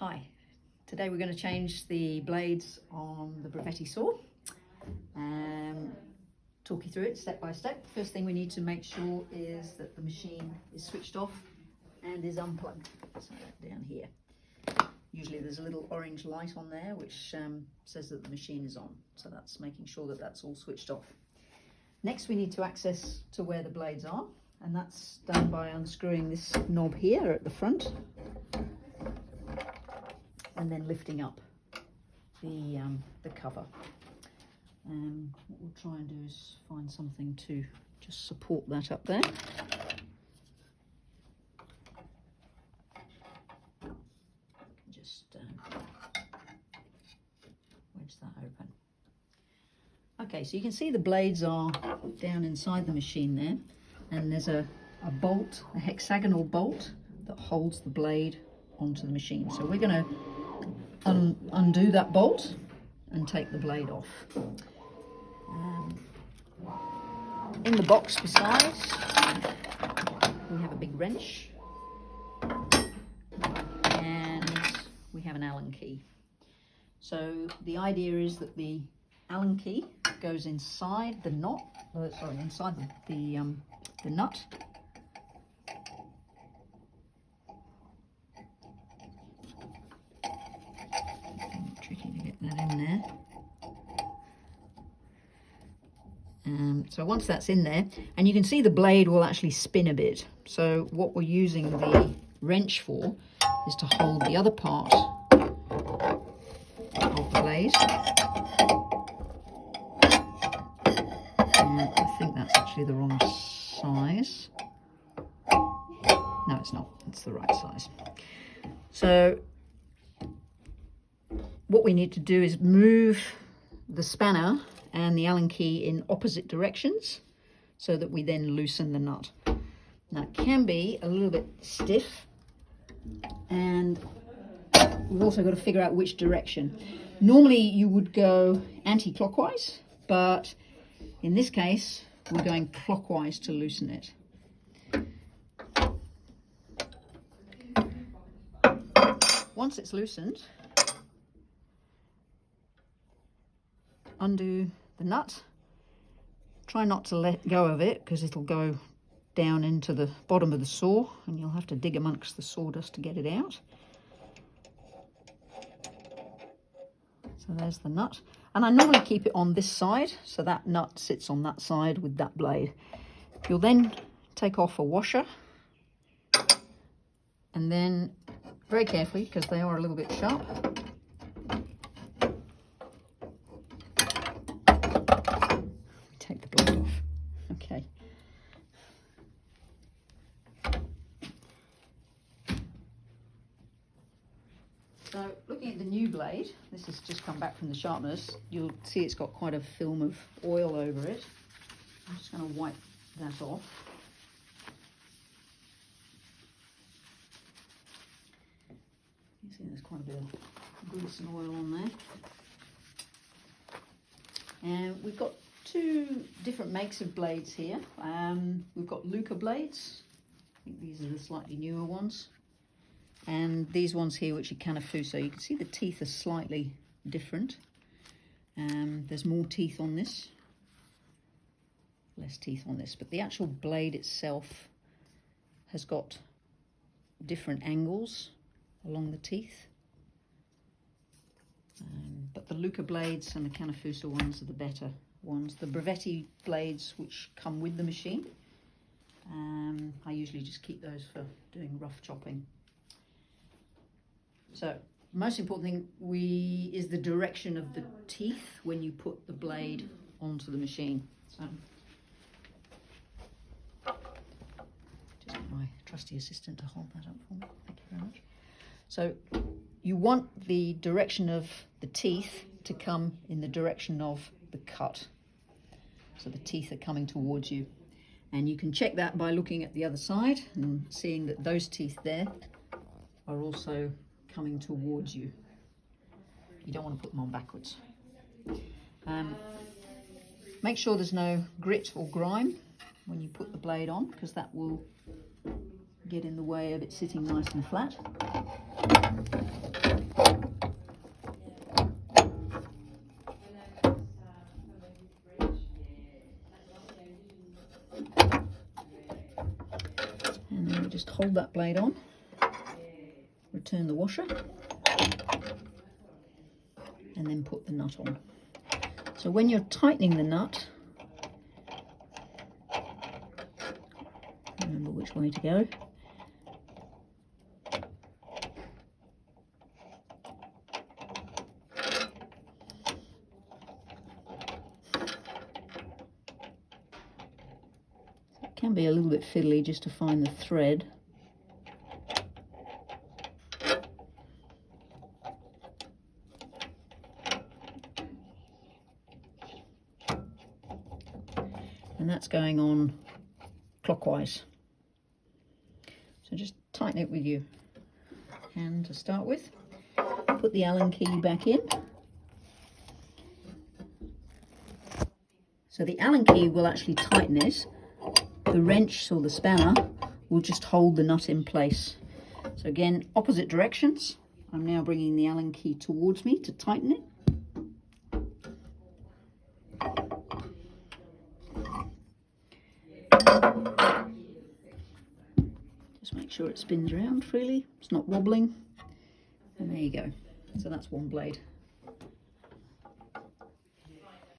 Hi, today we're going to change the blades on the Brevetti saw. Talk you through it step by step. First thing we need to make sure is that the machine is switched off and is unplugged. So down here. Usually there's a little orange light on there which says that the machine is on. So that's making sure that that's all switched off. Next we need to access to where the blades are, and that's done by unscrewing this knob here at the front and then lifting up the cover. What we'll try and do is find something to just support that up there. Just wedge that open. Okay, so you can see the blades are down inside the machine there, and there's a bolt, a hexagonal bolt that holds the blade onto the machine. So we're going to undo that bolt and take the blade off. In the box beside, we have a big wrench and we have an Allen key. So the idea is that the Allen key goes inside the knot, inside the nut. Tricky to get that in there. So once that's in there, and you can see the blade will actually spin a bit. So what we're using the wrench for is to hold the other part of the blade. And I think that's actually the wrong size. No, it's not. It's the right size. So what we need to do is move the spanner and the Allen key in opposite directions so that we then loosen the nut. Now it can be a little bit stiff, and we've also got to figure out which direction. Normally you would go anti-clockwise, but in this case we're going clockwise to loosen it. Once it's loosened, undo the nut. Try not to let go of it because it'll go down into the bottom of the saw and you'll have to dig amongst the sawdust to get it out. So there's the nut, and I normally keep it on this side so that nut sits on that side with that blade. You'll then take off a washer and then very carefully, because they are a little bit sharp, take the blade off. Okay. So looking at the new blade, this has just come back from the sharpeners. You'll see it's got quite a film of oil over it. I'm just going to wipe that off. You see there's quite a bit of grease and oil on there. And we've got two different makes of blades here. We've got Luca blades. I think these are the slightly newer ones. And these ones here, which are Canafuso. You can see the teeth are slightly different. There's more teeth on this, less teeth on this. But the actual blade itself has got different angles along the teeth. But the Luca blades and the Canafuso ones are the better ones. The Brevetti blades, which come with the machine, I usually just keep those for doing rough chopping. So most important thing is the direction of the teeth when you put the blade onto the machine. So just get my trusty assistant to hold that up for me. Thank you very much. So you want the direction of the teeth to come in the direction of the cut. So the teeth are coming towards you. And you can check that by looking at the other side and seeing that those teeth there are also coming towards you. You don't want to put them on backwards. Make sure there's no grit or grime when you put the blade on, because that will get in the way of it sitting nice and flat. hold that blade on, return the washer, and then put the nut on. So when you're tightening the nut, remember which way to go. It can be a little bit fiddly just to find the thread. And that's going on clockwise. So just tighten it with your hand to start with. Put the Allen key back in. So the Allen key will actually tighten it. The wrench or the spanner will just hold the nut in place. So again, opposite directions. I'm now bringing the Allen key towards me to tighten it. Just make sure it spins around freely, it's not wobbling. And there you go. So that's one blade.